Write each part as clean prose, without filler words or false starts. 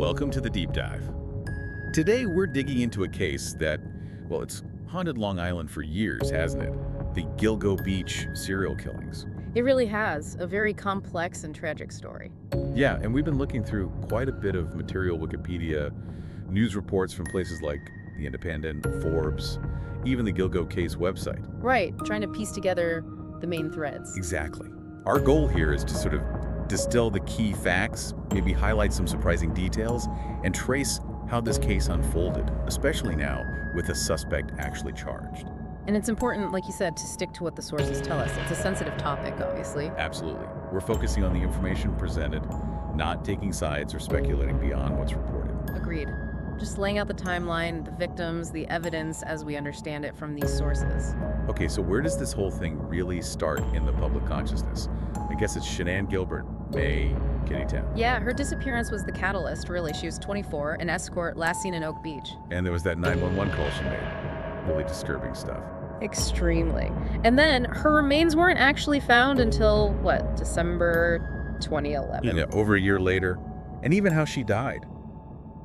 Welcome to the Deep Dive. Today we're digging into a case that, well, it's haunted Long Island for years, hasn't it? The Gilgo Beach serial killings. It really has. A very complex and tragic story. Yeah, and we've been looking through quite a bit of material, Wikipedia, news reports from places like The Independent, Forbes, even the Gilgo case website. Right, trying to piece together the main threads. Exactly. Our goal here is to sort of distill the key facts, maybe highlight some surprising details, and trace how this case unfolded, especially now with a suspect actually charged. And it's important, like you said, to stick to what the sources tell us. It's a sensitive topic, obviously. Absolutely. We're focusing on the information presented, not taking sides or speculating beyond what's reported. Agreed. Just laying out the timeline, the victims, the evidence as we understand it from these sources. Okay, so where does this whole thing really start in the public consciousness? I guess it's Shanann Gilbert, May, Kittytown. Yeah, her disappearance was the catalyst, really. She was 24, an escort, last seen in Oak Beach. And there was that 911 call she made. Really disturbing stuff. Extremely. And then her remains weren't actually found until, what, December 2011? Yeah, over a year later. And even how she died.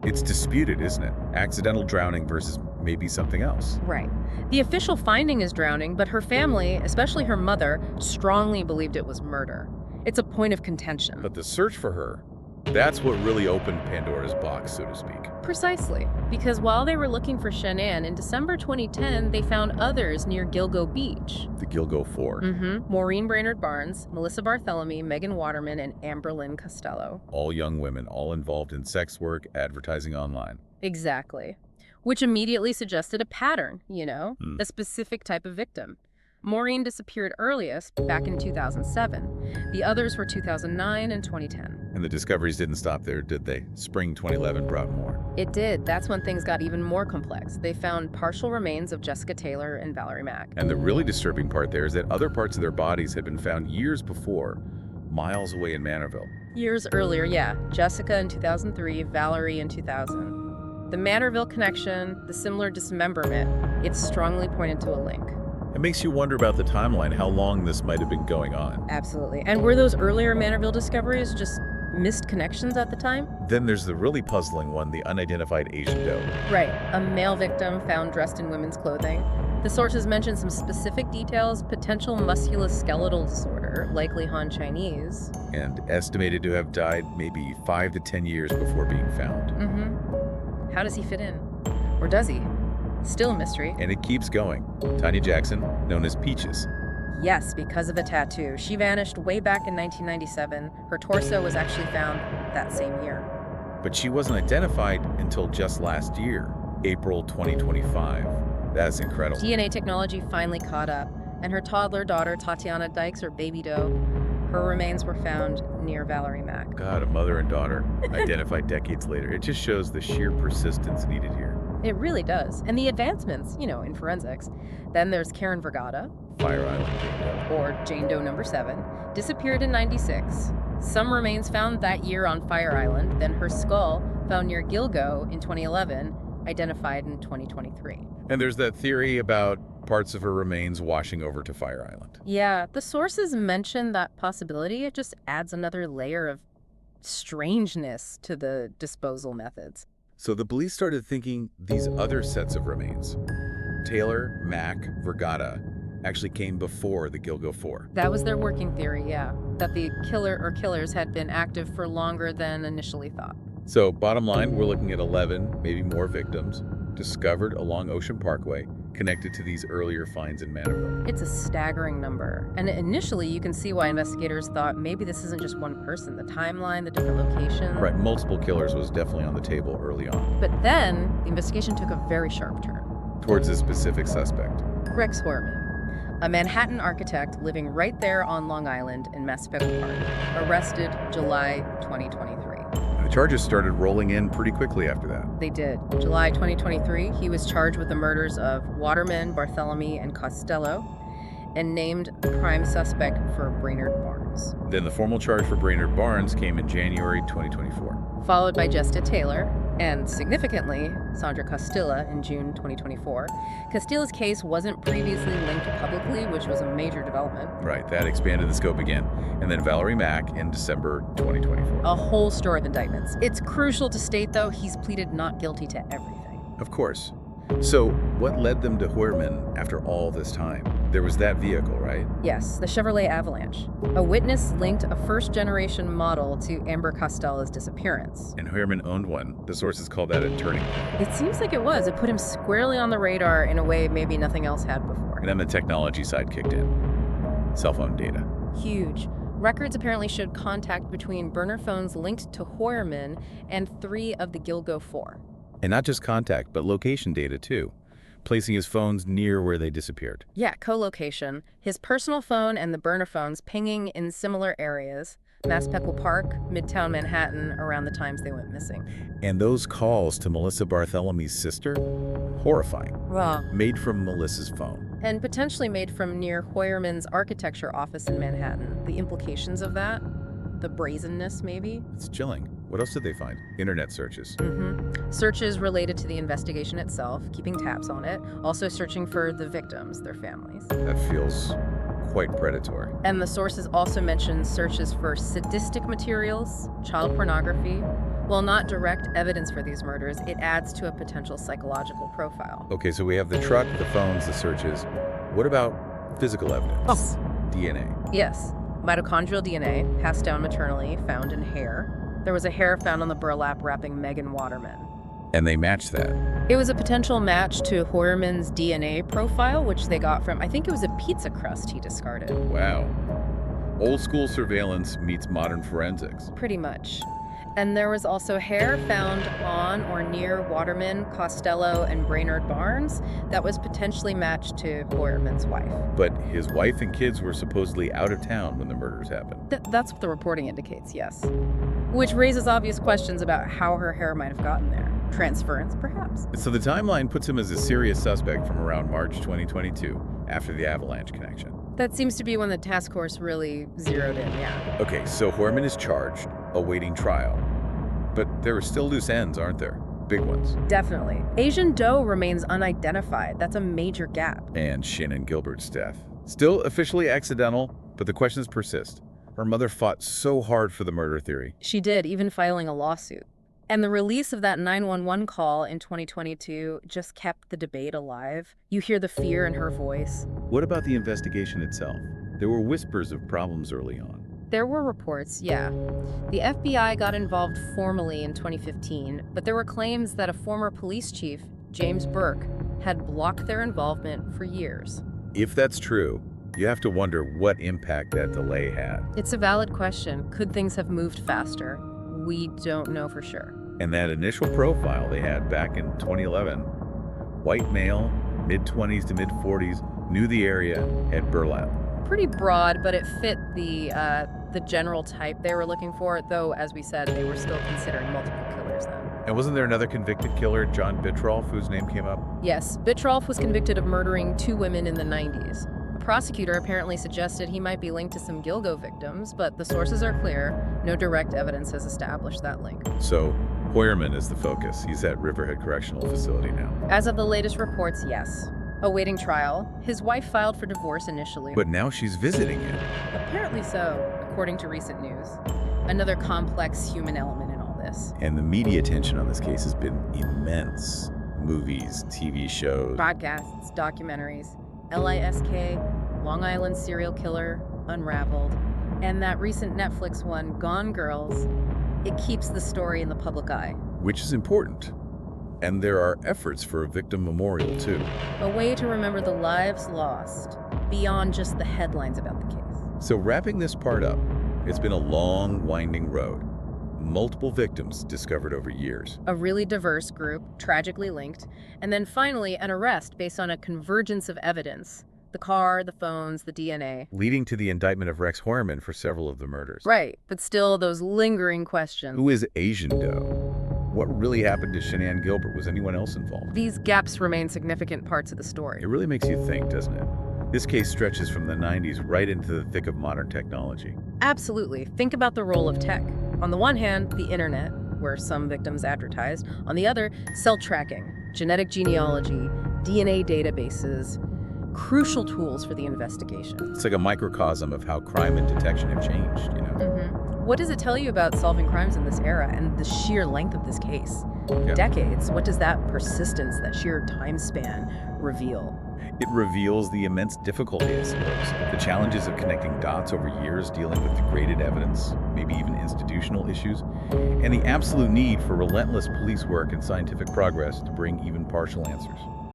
It's disputed, isn't it? Accidental drowning versus maybe something else. Right. The official finding is drowning, but her family, especially her mother, strongly believed it was murder. It's a point of contention. But the search for her, that's what really opened Pandora's box, so to speak. Precisely. Because while they were looking for Shanann, in December 2010, they found others near Gilgo Beach. The Gilgo Four. Maureen Brainerd Barnes, Melissa Bartholomew, Megan Waterman, and Amber Lynn Costello. All young women, all involved in sex work, advertising online. Exactly. Which immediately suggested a pattern, a specific type of victim. Maureen disappeared earliest back in 2007. The others were 2009 and 2010. And the discoveries didn't stop there, did they? Spring 2011 brought more. It did. That's when things got even more complex. They found partial remains of Jessica Taylor and Valerie Mack. And the really disturbing part there is that other parts of their bodies had been found years before, miles away in Manorville. Years earlier, yeah. Jessica in 2003, Valerie in 2000. The Manorville connection, the similar dismemberment, it's strongly pointed to a link. It makes you wonder about the timeline, how long this might have been going on. Absolutely. And were those earlier Manorville discoveries just missed connections at the time? Then there's the really puzzling one, the unidentified Asian doe. Right. A male victim found dressed in women's clothing. The sources mention some specific details: potential musculoskeletal disorder, likely Han Chinese. And estimated to have died maybe 5 to 10 years before being found. How does he fit in? Or does he? Still a mystery. And it keeps going. Tanya Jackson, known as Peaches. Yes, because of a tattoo. She vanished way back in 1997. Her torso was actually found that same year. But she wasn't identified until just last year, April 2025. That's incredible. DNA technology finally caught up, and her toddler daughter, Tatiana Dykes, or Baby Doe, her remains were found near Valerie Mack. God, a mother and daughter identified decades later. It just shows the sheer persistence needed here. It really does. And the advancements, in forensics. Then there's Karen Vergata, Fire Island Jane Doe. or Jane Doe number 7, disappeared in 96. Some remains found that year on Fire Island, then her skull found near Gilgo in 2011, identified in 2023. And there's that theory about parts of her remains washing over to Fire Island. Yeah, the sources mention that possibility. It just adds another layer of strangeness to the disposal methods. So the police started thinking these other sets of remains, Taylor, Mack, Vergata, actually came before the Gilgo Four. That was their working theory, yeah. That the killer or killers had been active for longer than initially thought. So bottom line, we're looking at 11, maybe more victims, discovered along Ocean Parkway, connected to these earlier finds in Manorville. It's a staggering number. And initially, you can see why investigators thought maybe this isn't just one person. The timeline, the different locations. Right, multiple killers was definitely on the table early on. But then, the investigation took a very sharp turn. Towards a specific suspect. Rex Heuermann, a Manhattan architect living right there on Long Island in Massapequa Park, arrested July 2023. The charges started rolling in pretty quickly after that. They did. July 2023, he was charged with the murders of Waterman, Bartholomew, and Costello, and named prime suspect for Brainerd Barnes. Then the formal charge for Brainerd Barnes came in January 2024. Followed by Jessica Taylor, And significantly, Sandra Costilla in June 2024. Costilla's case wasn't previously linked publicly, which was a major development. Right, that expanded the scope again. And then Valerie Mack in December 2024. A whole store of indictments. It's crucial to state, though, he's pleaded not guilty to everything. Of course. So, what led them to Heuermann after all this time? There was that vehicle, right? Yes, the Chevrolet Avalanche. A witness linked a first-generation model to Amber Costella's disappearance. And Heuermann owned one. The sources call that a turning point. It seems like it was. It put him squarely on the radar in a way maybe nothing else had before. And then the technology side kicked in. Cell phone data. Huge. Records apparently showed contact between burner phones linked to Heuermann and 3 of the Gilgo 4. And not just contact, but location data too, placing his phones near where they disappeared. Yeah, co-location. His personal phone and the burner phones pinging in similar areas. Massapequa Park, Midtown Manhattan, around the times they went missing. And those calls to Melissa Barthelomy's sister? Horrifying. Wow. Made from Melissa's phone. And potentially made from near Heuermann's architecture office in Manhattan. The implications of that? The brazenness, maybe? It's chilling. What else did they find? Internet searches. Searches related to the investigation itself, keeping tabs on it, also searching for the victims, their families. That feels quite predatory. And the sources also mention searches for sadistic materials, child pornography. While not direct evidence for these murders, it adds to a potential psychological profile. Okay, so we have the truck, the phones, the searches. What about physical evidence? DNA. Yes. Mitochondrial DNA, passed down maternally, found in hair. There was a hair found on the burlap wrapping Megan Waterman. And they matched that. It was a potential match to Heuermann's DNA profile, which they got from, I think it was a pizza crust he discarded. Wow. Old school surveillance meets modern forensics. Pretty much. And there was also hair found on or near Waterman, Costello, and Brainerd Barnes that was potentially matched to Heuermann's wife. But his wife and kids were supposedly out of town when the murders happened. That's what the reporting indicates, yes. Which raises obvious questions about how her hair might have gotten there. Transference, perhaps. So the timeline puts him as a serious suspect from around March 2022, after the Avalanche connection. That seems to be when the task force really zeroed in, yeah. Okay, so Heuermann is charged, awaiting trial. But there are still loose ends, aren't there? Big ones. Definitely. Asian Doe remains unidentified. That's a major gap. And Shannon Gilbert's death. Still officially accidental, but the questions persist. Her mother fought so hard for the murder theory. She did, even filing a lawsuit. And the release of that 911 call in 2022 just kept the debate alive. You hear the fear in her voice. What about the investigation itself? There were whispers of problems early on. There were reports, yeah. The FBI got involved formally in 2015, but there were claims that a former police chief, James Burke, had blocked their involvement for years. If that's true, you have to wonder what impact that delay had. It's a valid question. Could things have moved faster? We don't know for sure. And that initial profile they had back in 2011, white male, mid-20s to mid-40s, knew the area, had burlap. Pretty broad, but it fit the general type they were looking for, though, as we said, they were still considering multiple killers then. And wasn't there another convicted killer, John Bittrolf, whose name came up? Yes, Bittrolf was convicted of murdering 2 women in the 90s. A prosecutor apparently suggested he might be linked to some Gilgo victims, but the sources are clear. No direct evidence has established that link. So, Heuermann is the focus. He's at Riverhead Correctional Facility now. As of the latest reports, yes. Awaiting trial. His wife filed for divorce initially. But now she's visiting him. Apparently so, according to recent news. Another complex human element in all this. And the media attention on this case has been immense. Movies, TV shows. Podcasts, documentaries. LISK, Long Island Serial Killer, Unraveled. And that recent Netflix one, Gone Girls. It keeps the story in the public eye. Which is important. And there are efforts for a victim memorial, too. A way to remember the lives lost, beyond just the headlines about the case. So wrapping this part up, it's been a long, winding road. Multiple victims discovered over years. A really diverse group, tragically linked, and then finally an arrest based on a convergence of evidence. The car, the phones, the DNA. Leading to the indictment of Rex Heuermann for several of the murders. Right, but still those lingering questions. Who is Asian Doe? What really happened to Shanann Gilbert? Was anyone else involved? These gaps remain significant parts of the story. It really makes you think, doesn't it? This case stretches from the 90s right into the thick of modern technology. Absolutely. Think about the role of tech. On the one hand, the internet. where some victims advertised. On the other, cell tracking, genetic genealogy, DNA databases, crucial tools for the investigation. It's like a microcosm of how crime and detection have changed, you know? What does it tell you about solving crimes in this era and the sheer length of this case? Yeah. Decades. What does that persistence, that sheer time span reveal? It reveals the immense difficulty, I suppose. The challenges of connecting dots over years, dealing with degraded evidence, maybe even institutional issues, and the absolute need for relentless police work and scientific progress to bring even partial answers.